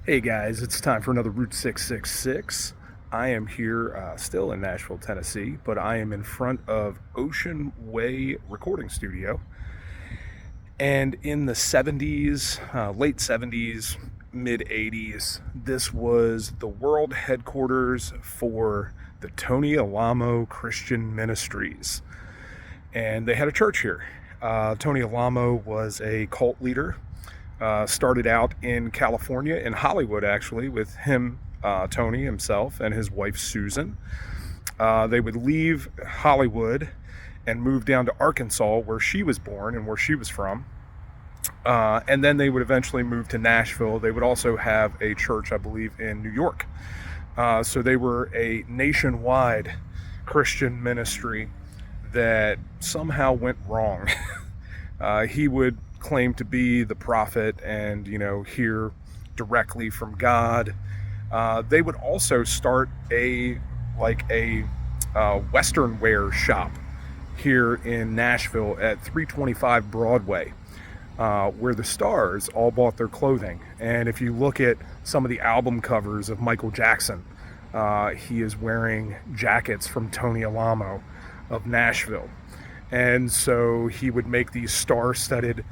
Hey guys, it's time for another Route 666. I am here still in Nashville, Tennessee, but I am in front of Ocean Way Recording Studio. And in the 70s, late 70s, mid 80s, this was the world headquarters for the Tony Alamo Christian Ministries. And they had a church here. Tony Alamo was a cult leader. Started out in California, in Hollywood actually, with him, Tony himself, and his wife Susan. They would leave Hollywood and move down to Arkansas, where she was born and where she was from. And then they would eventually move to Nashville. They would also have a church, I believe, in New York. So they were a nationwide Christian ministry that somehow went wrong. He would claim to be the prophet and, hear directly from God. They would also start a Western wear shop here in Nashville at 325 Broadway, where the stars all bought their clothing. And if you look at some of the album covers of Michael Jackson, he is wearing jackets from Tony Alamo of Nashville. And so he would make these star-studded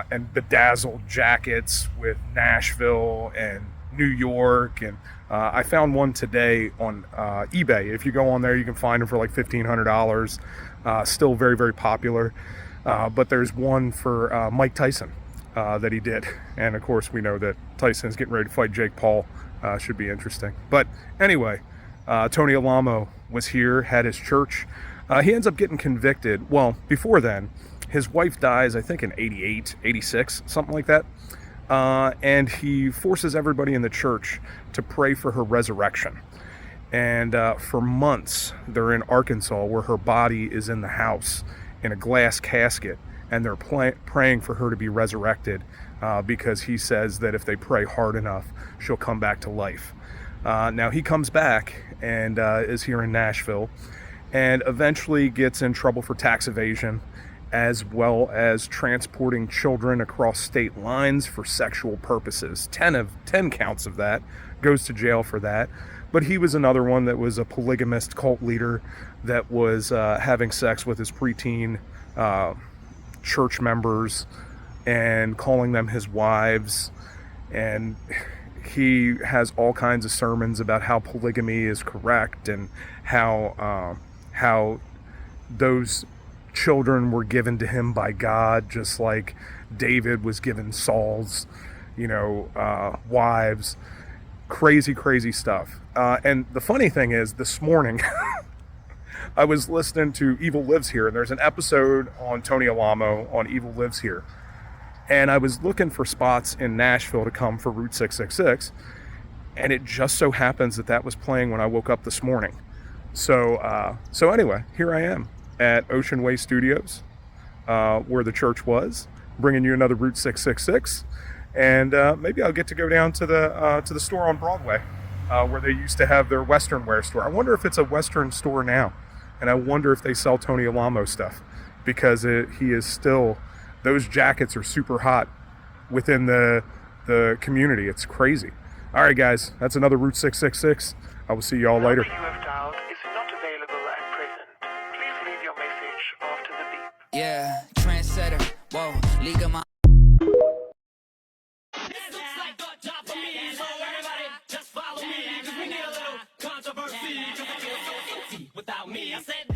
and bedazzled jackets with Nashville and New York. And I found one today on eBay. If you go on there, you can find them for like $1,500. Still very, very popular. But there's one for Mike Tyson that he did. And of course, we know that Tyson's getting ready to fight Jake Paul. Should be interesting. But anyway, Tony Alamo was here, had his church. He ends up getting convicted. Well, before then, his wife dies, I think in 88, 86, something like that. And he forces everybody in the church to pray for her resurrection. And for months, they're in Arkansas, where her body is in the house in a glass casket. And they're praying for her to be resurrected because he says that if they pray hard enough, she'll come back to life. Now, he comes back and is here in Nashville, and eventually gets in trouble for tax evasion, as well as transporting children across state lines for sexual purposes. 10 counts of that. Goes to jail for that. But he was another one that was a polygamist cult leader that was having sex with his preteen church members and calling them his wives. And he has all kinds of sermons about how polygamy is correct and how those children were given to him by God, just like David was given Saul's, wives. Crazy stuff. And the funny thing is, this morning, I was listening to Evil Lives Here, and there's an episode on Tony Alamo on Evil Lives Here. And I was looking for spots in Nashville to come for Route 666, and it just so happens that was playing when I woke up this morning. So anyway, here I am at Ocean Way Studios, where the church was, bringing you another Route 666, and maybe I'll get to go down to the store on Broadway, where they used to have their Western wear store. I wonder if it's a Western store now, and I wonder if they sell Tony Alamo stuff, because he is still, those jackets are super hot within the community. It's crazy. All right, guys, that's another Route 666. I will see you all later. Yeah, trendsetter, whoa, league of my. Without me, I said